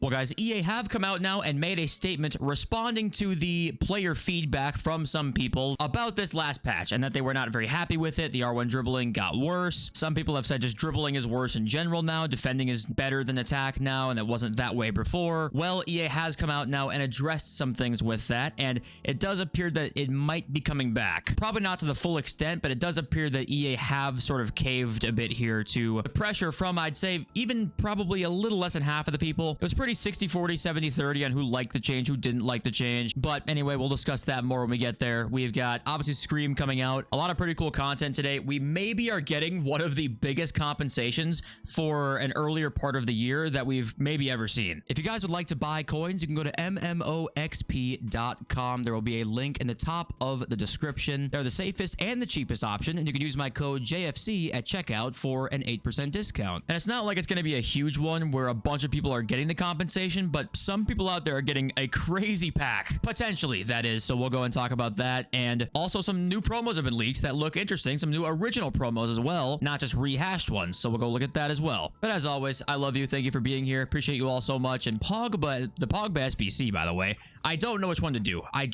Well, guys, EA have come out now and made a statement responding to the player feedback from some people about this last patch and that they were not very happy with it. The R1 dribbling got worse. Some people have said just dribbling is worse in general now. Defending is better than attack now, and it wasn't that way before. Well, EA has come out now and addressed some things with that, and it does appear that it might be coming back. Probably not to the full extent, but it does appear that EA have sort of caved a bit here to the pressure from, I'd say, even probably a little less than half of the people. It was pretty 60-40, 70-30 on who liked the change, who didn't like the change. But anyway, we'll discuss that more when we get there. We've got, obviously, Scream coming out. A lot of pretty cool content today. We maybe are getting one of the biggest compensations for an earlier part of the year that we've maybe ever seen. If you guys would like to buy coins, you can go to mmoxp.com. There will be a link in the top of the description. They're the safest and the cheapest option, and you can use my code JFC at checkout for an 8% discount. And it's not like it's going to be a huge one where a bunch of people are getting the compensation, but some people out there are getting a crazy pack. Potentially, that is. So we'll go and talk about that. And also some new promos have been leaked that look interesting. Some new original promos as well, not just rehashed ones. So we'll go look at that as well. But as always, I love you. Thank you for being here. Appreciate you all so much. And Pogba, the Pogba SBC, by the way, I don't know which one to do. I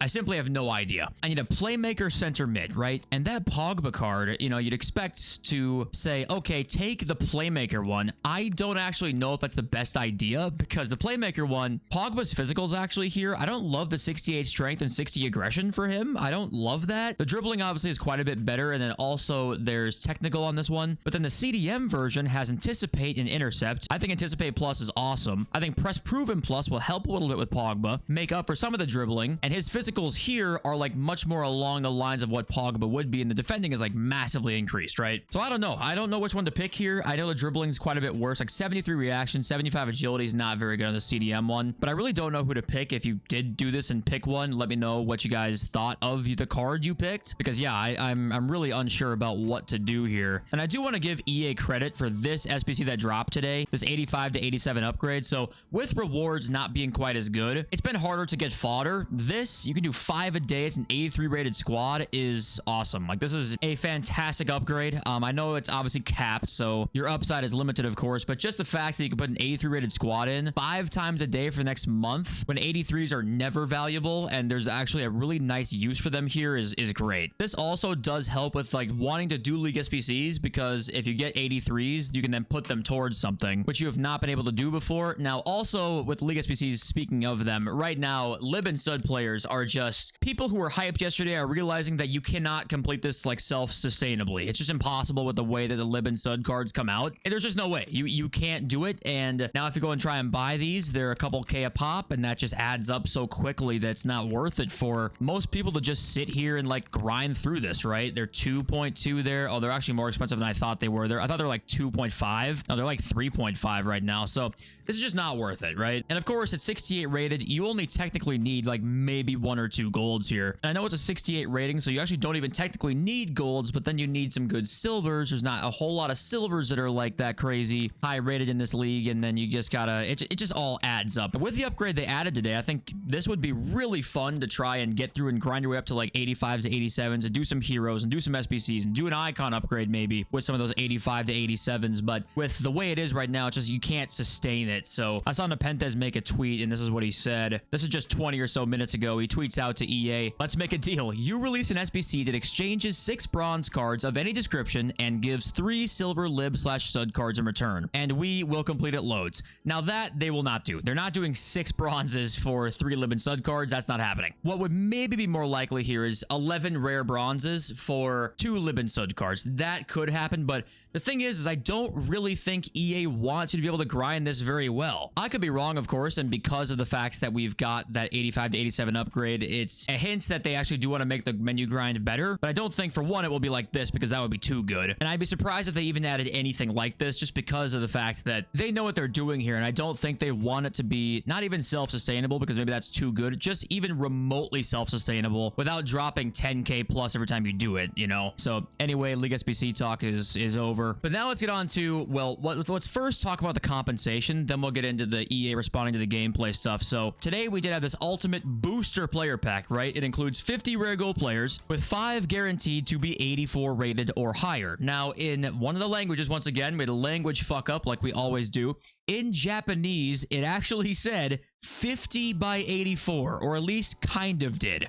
simply have no idea. I need a playmaker center mid, right? And that Pogba card, you know, you'd expect to say, okay, take the playmaker one. I don't actually know if that's the best idea because the playmaker one, Pogba's physicals actually here. I don't love the 68 strength and 60 aggression for him. I don't love that. The dribbling obviously is quite a bit better. And then also there's technical on this one. But then the CDM version has anticipate and intercept. I think anticipate plus is awesome. I think press proven plus will help a little bit with Pogba, make up for some of the dribbling. And his physicals here are like much more along the lines of what Pogba would be. And the defending is like massively increased, right? So I don't know. I don't know which one to pick here. I know the dribbling is quite a bit worse, like 73 reaction, 75 agility is not very good on the CDM one, but I really don't know who to pick. If you did do this and pick one, let me know what you guys thought of the card you picked, because yeah, I'm really unsure about what to do here. And I do want to give EA credit for this SBC that dropped today, this 85 to 87 upgrade. So with rewards not being quite as good, it's been harder to get fodder. This, you can do 5 a day. It's an 83 rated squad, is awesome. Like, this is a fantastic upgrade. I know it's obviously capped, so your upside is limited, of course, but just the fact that you can put an 83 rated squad in 5 times a day for the next month when 83s are never valuable and there's actually a really nice use for them here is great. This also does help with like wanting to do League SBCs, because if you get 83s, you can then put them towards something, which you have not been able to do before. Now, also with League SBCs, speaking of them, right now, Lib and Stud players are just people who were hyped yesterday are realizing that you cannot complete this like self-sustainably. It's just impossible with the way that the Lib and Stud cards come out. And there's just no way. You can't do it. And now if you go and try and buy these, they're a couple K a pop, and that just adds up so quickly that it's not worth it for most people to just sit here and like grind through this, right? They're 2.2 there. Oh, they're actually more expensive than I thought they were. I thought they were like 2.5. No, they're like 3.5 right now. So this is just not worth it, right? And of course, it's 68 rated. You only technically need like maybe 1 or 2 golds here. And I know it's a 68 rating, so you actually don't even technically need golds, but then you need some good silvers. There's not a whole lot of silvers that are like that crazy high rated in this league, and then you just gotta, it just all adds up. But with the upgrade they added today, I think this would be really fun to try and get through and grind your way up to like 85s to 87s and do some heroes and do some SBCs and do an icon upgrade maybe with some of those 85 to 87s. But with the way it is right now, it's just you can't sustain it. So I saw Nepenthes make a tweet, and this is what he said. This is just 20 or so minutes ago. He tweets out to EA, "Let's make a deal. You release an SBC that exchanges 6 bronze cards of any description and gives 3 silver lib/stud cards in return, and we will complete it loads." Now that they will not do. They're not doing 6 bronzes for 3 lib and stud cards. That's not happening. What would maybe be more likely here is 11 rare bronzes for 2 lib and stud cards. That could happen, but the thing is I don't really think EA wants you to be able to grind this very well. I could be wrong, of course, and because of the fact that we've got that 85 to 87 upgrade, it's a hint that they actually do want to make the menu grind better, but I don't think for one it will be like this, because that would be too good. And I'd be surprised if they even added anything like this, just because of the fact that they know what they're doing here, and I don't think they want it to be not even self-sustainable, because maybe that's too good, just even remotely self-sustainable without dropping 10k plus every time you do it, you know? So anyway, League SBC talk is over. But now let's get on to, well, let's first talk about the compensation, then we'll get into the EA responding to the gameplay stuff. So today we did have this ultimate booster player pack, right? It includes 50 rare gold players with 5 guaranteed to be 84 rated or higher. Now in one of the languages, once again, we had a language fuck up like we always do. In Japanese, Japanese, it actually said 50 by 84, or at least kind of did.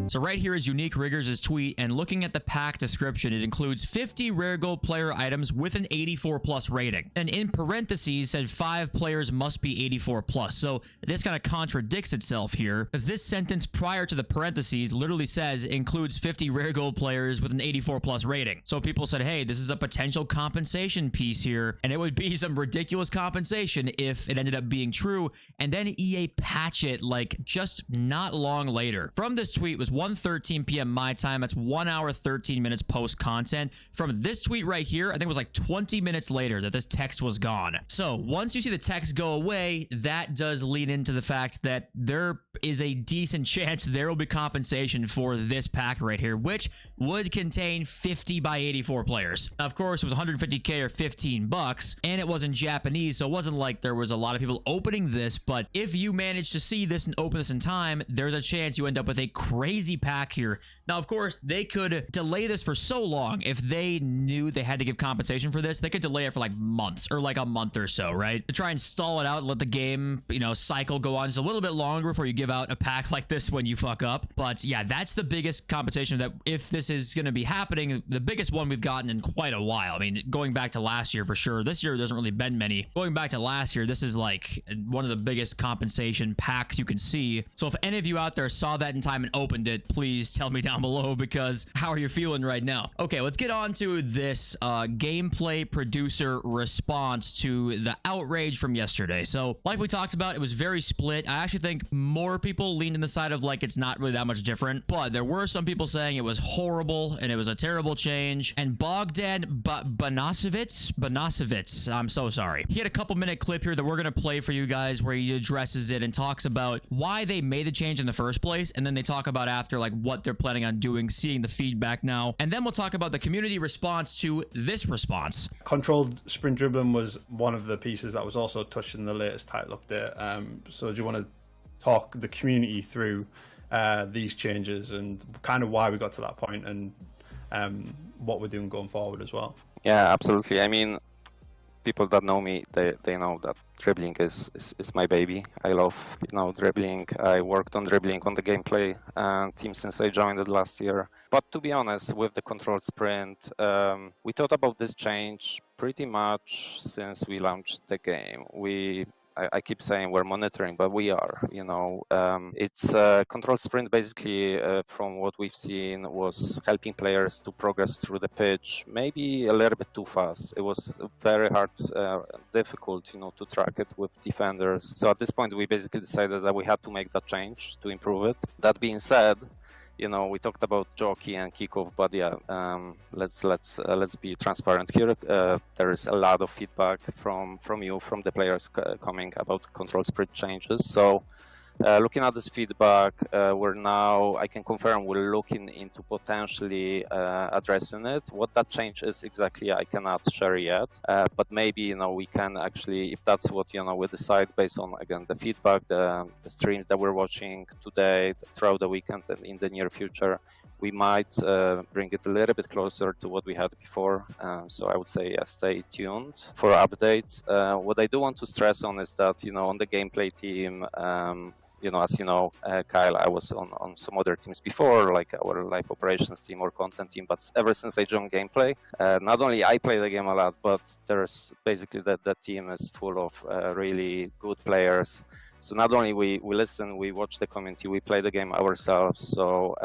So right here is Unique Riggers' tweet, and looking at the pack description, it includes 50 rare gold player items with an 84 plus rating. And in parentheses said 5 players must be 84 plus. So this kind of contradicts itself here, because this sentence prior to the parentheses literally says includes 50 rare gold players with an 84 plus rating. So people said, hey, this is a potential compensation piece here, and it would be some ridiculous compensation if it ended up being true. And then EA patch it like just not long later. From this tweet was 1:13 p.m. my time. That's 1 hour 13 minutes post content. From this tweet right here, I think it was like 20 minutes later that this text was gone. So once you see the text go away, that does lean into the fact that there is a decent chance there will be compensation for this pack right here, which would contain 50 by 84 players. Now, of course, it was 150k or 15 bucks, and it was in Japanese, so it wasn't like there was a lot of people opening this. But if you manage to see this and open this in time, there's a chance you end up with a crazy pack here. Now, of course, they could delay this for so long. If they knew they had to give compensation for this, they could delay it for like months, or like a month or so, right? To try and stall it out, let the game, cycle go on just a little bit longer before you give out a pack like this when you fuck up. But yeah, that's the biggest compensation that, if this is going to be happening, the biggest one we've gotten in quite a while. I mean, going back to last year for sure. This year, there hasn't really been many. Going back to last year, this is like one of the biggest compensation packs you can see. So if any of you out there saw that in time and opened it, please tell me down below, because how are you feeling right now? Okay, let's get on to this gameplay producer response to the outrage from yesterday. So like we talked about, it was very split. I actually think more people leaned in the side of like it's not really that much different, but there were some people saying it was horrible and it was a terrible change. And Bogdan Banasevitz, I'm so sorry, he had a couple-minute clip here that we're gonna play for you guys where he addresses it and talks about why they made the change in the first place, and then they talk about after like what they're planning on doing, seeing the feedback now, and then we'll talk about the community response to this response. Controlled sprint dribbling was one of the pieces that was also touched in the latest title update. So do you want to talk the community through these changes and kind of why we got to that point, and what we're doing going forward as well? Yeah, absolutely. I mean, people that know me, they know that dribbling is my baby. I love dribbling. I worked on dribbling on the gameplay team since I joined it last year. But to be honest, with the controlled sprint, we thought about this change pretty much since we launched the game. I keep saying we're monitoring, but we are, it's control sprint basically, from what we've seen, was helping players to progress through the pitch, maybe a little bit too fast. It was very hard, difficult, to track it with defenders. So at this point, we basically decided that we had to make that change to improve it. That being said, we talked about jockey and kickoff, but yeah, let's be transparent here. There is a lot of feedback from the players coming about control sprint changes. So looking at this feedback, I can confirm we're looking into potentially addressing it. What that change is exactly, I cannot share yet. But maybe, we can actually, if that's what, we decide based on, again, the feedback, the streams that we're watching today, throughout the weekend and in the near future, we might bring it a little bit closer to what we had before. So I would say, yeah, stay tuned for updates. What I do want to stress on is that, on the gameplay team, as you know, Kyle, I was on some other teams before, like our live operations team or content team. But ever since I joined gameplay, not only I play the game a lot, but there's basically that team is full of really good players. So not only we listen, we watch the community, we play the game ourselves. So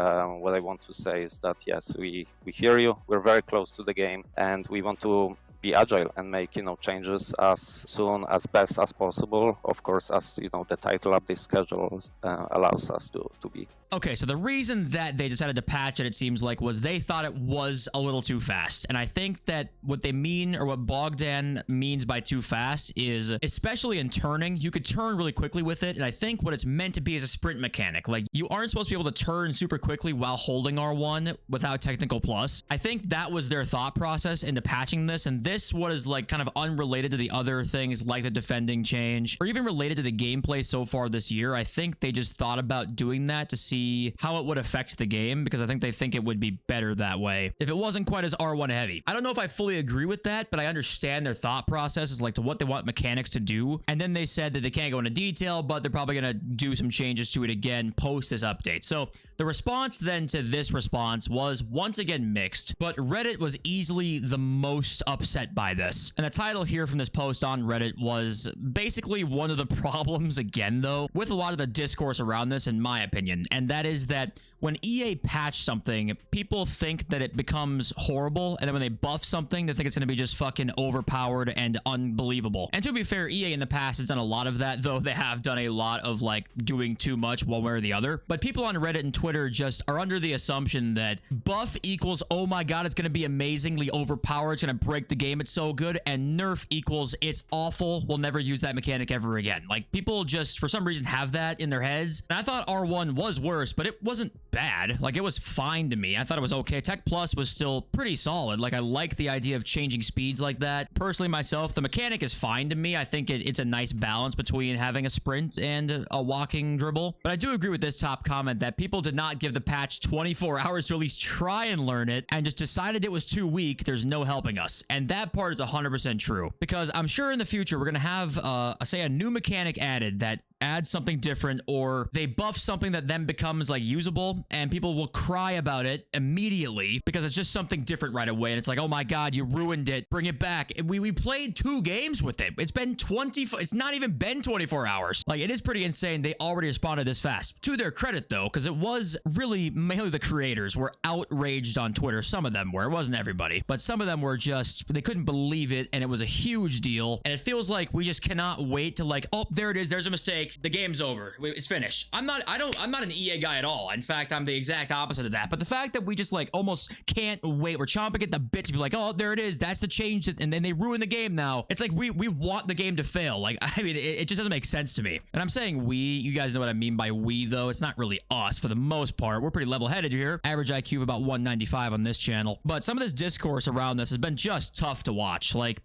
what I want to say is that, yes, we hear you. We're very close to the game, and we want to be agile and make changes as soon as best as possible, of course, as the title update schedule allows us to be. Okay, so the reason that they decided to patch it seems like, was they thought it was a little too fast. And I think that what they mean, or what Bogdan means by too fast, is especially in turning, you could turn really quickly with it. And I think what it's meant to be is a sprint mechanic. Like, you aren't supposed to be able to turn super quickly while holding R1 without technical plus. I think that was their thought process into patching this, and this was like kind of unrelated to the other things like the defending change or even related to the gameplay so far this year. I think they just thought about doing that to see how it would affect the game, because I think they think it would be better that way if it wasn't quite as R1 heavy. I don't know if I fully agree with that, but I understand their thought process is like to what they want mechanics to do. And then they said that they can't go into detail, but they're probably going to do some changes to it again post this update. So the response then to this response was once again mixed, but Reddit was easily the most upset by this. And the title here from this post on Reddit was basically one of the problems again though with a lot of the discourse around this, in my opinion, and that is that when EA patch something, people think that it becomes horrible, and then when they buff something, they think it's going to be just fucking overpowered and unbelievable. And to be fair, EA in the past has done a lot of that, though they have done a lot of like doing too much one way or the other. But people on Reddit and Twitter just are under the assumption that buff equals, oh my god, it's going to be amazingly overpowered, it's going to break the game, it's so good, and nerf equals, it's awful, we'll never use that mechanic ever again. Like, people just, for some reason, have that in their heads. And I thought R1 was worse, but it wasn't bad. Like, it was fine to me. I thought it was okay. Tech Plus was still pretty solid. Like, I like the idea of changing speeds like that. Personally, myself, the mechanic is fine to me. I think it's a nice balance between having a sprint and a walking dribble. But I do agree with this top comment that people did not give the patch 24 hours to at least try and learn it and just decided it was too weak. There's no helping us. And that part is 100% true, because I'm sure in the future we're going to have, say, a new mechanic added that adds something different, or they buff something that then becomes like usable, and people will cry about it immediately because it's just something different right away, and it's like, oh my god, you ruined it, bring it back. We played 2 games with it. It's been it's not even been 24 hours. Like, it is pretty insane they already responded this fast. To their credit though, because it was really mainly the creators were outraged on Twitter. Some of them were, it wasn't everybody, but some of them were just, they couldn't believe it, and it was a huge deal. And it feels like we just cannot wait to like, oh, there it is, there's a mistake, the game's over, it's finished. I'm not an EA guy at all. In fact, I'm the exact opposite of that. But the fact that we just like almost can't wait, we're chomping at the bit to be like, oh, there it is, that's the change, and then they ruin the game now. It's like we want the game to fail. Like, I mean, it just doesn't make sense to me. And I'm saying we, you guys know what I mean by we though. It's not really us for the most part. We're pretty level-headed here. Average IQ of about 195 on this channel. But some of this discourse around this has been just tough to watch. Like,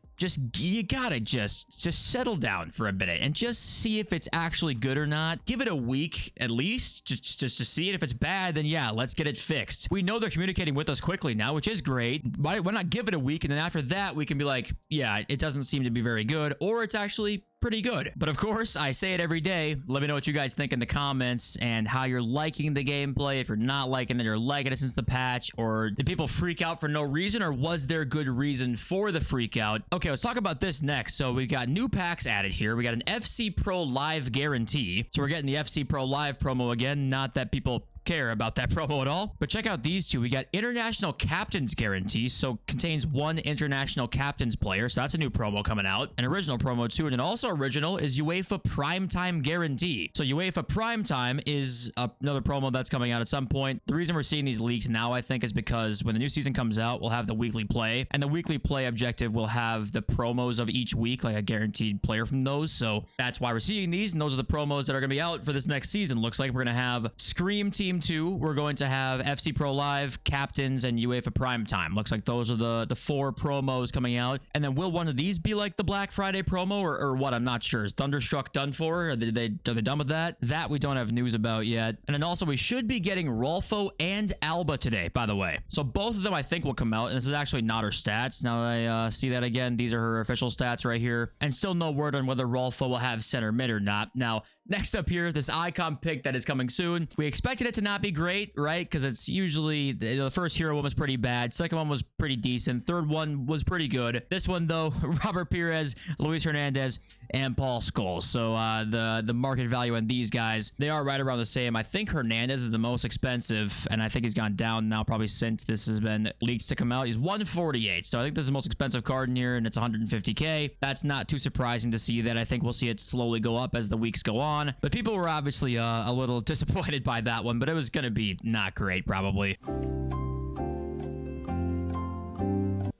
you gotta just settle down for a minute and just see if it's actually good or not. Give it a week at least, just to see it. If it's bad, then yeah, let's get it fixed. We know they're communicating with us quickly now, which is great. Why not give it a week, and then after that we can be like, yeah, it doesn't seem to be very good, or it's actually pretty good. But of course, I say it every day. Let me know what you guys think in the comments and how you're liking the gameplay. If you're not liking it, or liking it since the patch, or did people freak out for no reason, or was there good reason for the freak out? Okay, let's talk about this next. So we've got new packs added here. We got an FC Pro Live guarantee. So we're getting the FC Pro Live promo again. Not that people care about that promo at all, but check out these two. We got international captains guarantee, so contains 1 international captains player, so that's a new promo coming out. An original promo too, and then also original is UEFA Primetime guarantee. So UEFA Primetime is another promo that's coming out at some point. The reason we're seeing these leaks now, I think, is because when the new season comes out, we'll have the weekly play, and the weekly play objective will have the promos of each week, like a guaranteed player from those. So that's why we're seeing these, and those are the promos that are going to be out for this next season. Looks like we're going to have Scream Team 2, we're going to have FC Pro Live, Captains, and UEFA Primetime. Looks like those are the 4 promos coming out. And then will one of these be like the Black Friday promo, or what? I'm not sure. Is Thunderstruck done for? Are they done with that? That we don't have news about yet. And then also we should be getting Rolfo and Alba today, by the way. So both of them I think will come out, and this is actually not her stats. Now that I see that again, these are her official stats right here. And still no word on whether Rolfo will have center mid or not. Now, next up here, this icon pick that is coming soon. We expected it to not be great, right? Because it's usually the first hero one was pretty bad, second one was pretty decent, third one was pretty good. This one though, Robert Perez, Luis Hernandez, and Paul Scholes. So the market value on these guys, they are right around the same. I think Hernandez is the most expensive, and I think he's gone down now probably since this has been leaked to come out. He's 148, so I think this is the most expensive card in here, and it's 150k. That's not too surprising to see that. I think we'll see it slowly go up as the weeks go on, but people were obviously a little disappointed by that one, but it was going to be not great probably.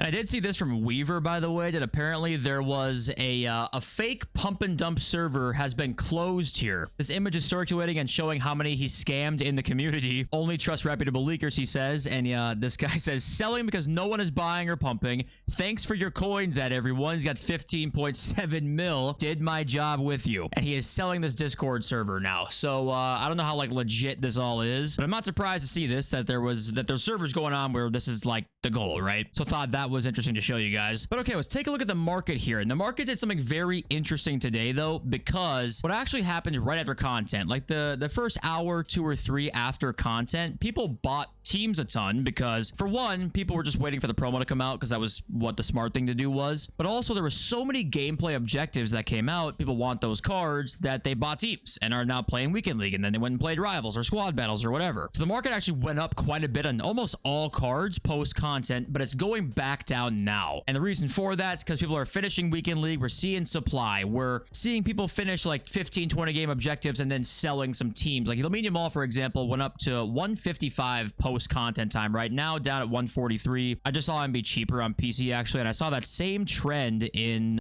I did see this from Weaver, by the way, that apparently there was a fake pump and dump server has been closed here. This image is circulating and showing how many he scammed in the community. Only trust reputable leakers, he says. And this guy says, selling because no one is buying or pumping. Thanks for your coins, at everyone. He's got 15.7 mil. Did my job with you. And he is selling this Discord server now. So I don't know how like legit this all is, but I'm not surprised to see this, that there's servers going on where this is like the goal, right? So thought that was interesting to show you guys. But okay, let's take a look at the market here. And the market did something very interesting today, though, because what actually happened right after content, like the first hour, 2 or 3 after content, people bought teams a ton because, for one, people were just waiting for the promo to come out because that was what the smart thing to do was. But also there were so many gameplay objectives that came out. People want those cards that they bought teams and are now playing Weekend League, and then they went and played Rivals or Squad Battles or whatever. So the market actually went up quite a bit on almost all cards post content, but it's going back down now. And the reason for that is because people are finishing Weekend League. We're seeing supply. We're seeing people finish like 15, 20 game objectives and then selling some teams. Like Aluminium Mall, for example, went up to 155 post content time. Right now, down at 143. I just saw him be cheaper on PC actually, and I saw that same trend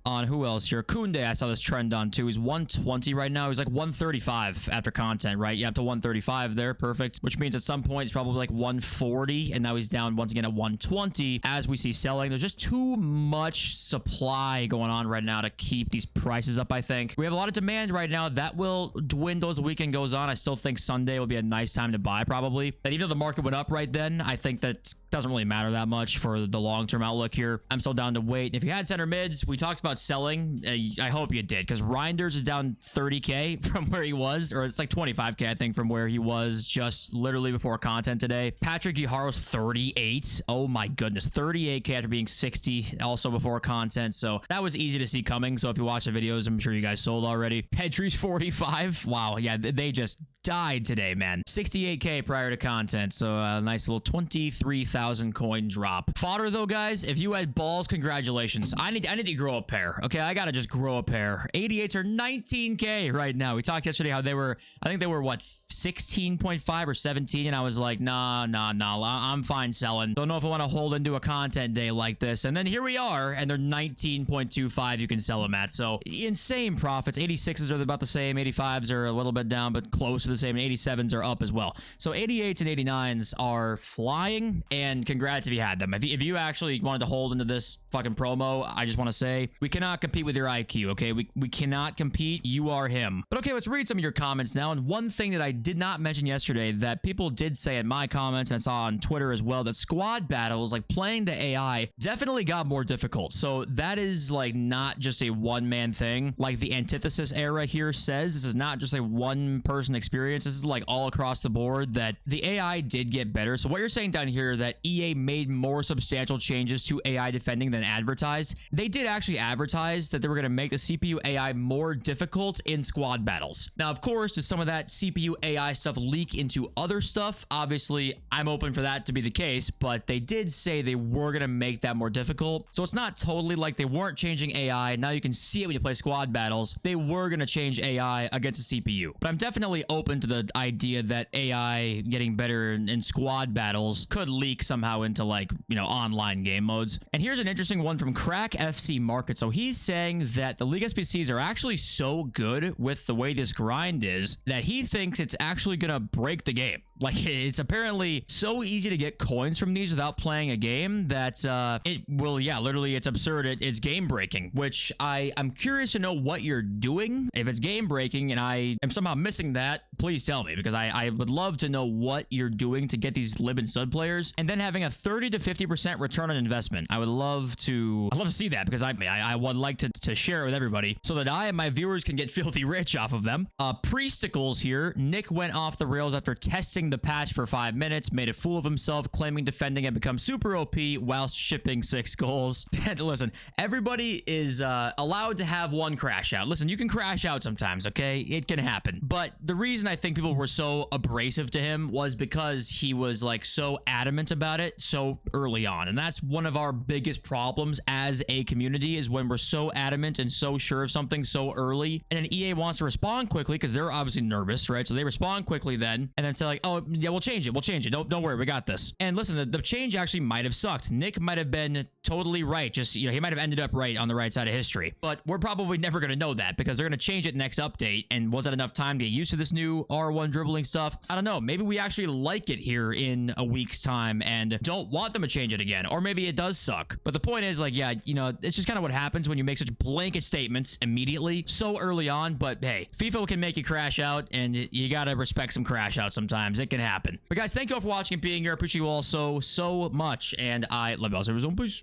on who else here? Kunde, I saw this trend on too. He's 120 right now. He's like 135 after content, right? Yeah, up to 135 there. Perfect. Which means at some point it's probably like 140, and now he's down once again at 120 as we see selling. There's just too much supply going on right now to keep these prices up, I think. We have a lot of demand right now. That will dwindle as the weekend goes on. I still think Sunday will be a nice time to buy, probably. But even though the market went up right then, I think that doesn't really matter that much for the long-term outlook here. I'm still down to wait. And if you had center mids, we talked about selling. I hope you did, because Reinders is down 30k from where he was, or it's like 25k, I think, from where he was just literally before content today. Patrick Guijarro's 38. Oh my goodness, 38k after being 60 also before content. So that was easy to see coming. So if you watch the videos, I'm sure you guys sold already. Pedri's 45. Wow, yeah, they just died today, man. 68k prior to content. So a nice little 23,000 coin drop. Fodder though, guys, if you had balls, congratulations. I need to grow a pair. Okay, I gotta just grow a pair. 88s are 19k right now. We talked yesterday how they were, I think they were what, 16.5 or 17, and I was like, nah, I'm fine selling. Don't know if I want to hold into a content day like this. And then here we are, and they're 19.25 you can sell them at. So insane profits. 86s are about the same. 85s are a little bit down, but close to the same. And 87s are up as well. So 88s and 89s are flying, and congrats if you had them. If you actually wanted to hold into this fucking promo, I just want to say, we cannot compete with your IQ, okay? We cannot compete. You are him. But okay, let's read some of your comments now. And one thing that I did not mention yesterday that people did say in my comments, and I saw on Twitter as well, that squad battles, like playing the AI, definitely got more difficult. So that is like not just a one-man thing. Like the Antithesis era here says, this is not just a one-person experience. This is like all across the board that the AI did get better. So what you're saying down here, that EA made more substantial changes to AI defending than advertised. They did actually advertise that they were going to make the CPU AI more difficult in squad battles. Now, of course, does some of that CPU AI stuff leak into other stuff? Obviously, I'm open for that to be the case, but they did say they were going to make that more difficult. So it's not totally like they weren't changing AI. Now you can see it when you play squad battles. They were going to change AI against the CPU. But I'm definitely open to the idea that AI getting better in squad battles could leak somehow into like, you know, online game modes. And here's an interesting one from Crack FC Market. So he's saying that the League SBCs are actually so good with the way this grind is that he thinks it's actually going to break the game. Like, it's apparently so easy to get coins from these without playing a game that it will, yeah, literally, it's absurd. It's game breaking, which I'm curious to know what you're doing. If it's game breaking and I am somehow missing that, please tell me, because I would love to know what you're doing to get these lib and sud players, and then having a 30 to 50% return on investment. I'd love to see that, because I would like to share it with everybody so that I and my viewers can get filthy rich off of them. Priesticles here. Nick went off the rails after testing the patch for 5 minutes, made a fool of himself, claiming defending had become super OP whilst shipping 6 goals. And listen, everybody is allowed to have one crash out. Listen, you can crash out sometimes, okay? It can happen. But the reason I think people were so abrasive to him was because he was like so adamant about it so early on. And that's one of our biggest problems as a community, is when we're so adamant and so sure of something so early, and then EA wants to respond quickly because they're obviously nervous, right? So they respond quickly then, and then say like, oh yeah, we'll change it. Don't worry, we got this. And listen, the change actually might have sucked. Nick might have been totally right. Just, he might have ended up right on the right side of history. But we're probably never going to know that because they're going to change it next update. And was that enough time to get used to this new R1 dribbling stuff? I don't know. Maybe we actually like it here in a week's time and don't want them to change it again. Or maybe it does suck. But the point is, like, yeah, it's just kind of what happens when you make such blanket statements immediately so early on. But hey, FIFA can make you crash out, and you got to respect some crash out sometimes. It can happen. But guys, thank you all for watching and being here. I appreciate you all so much. And I love you all. So, peace.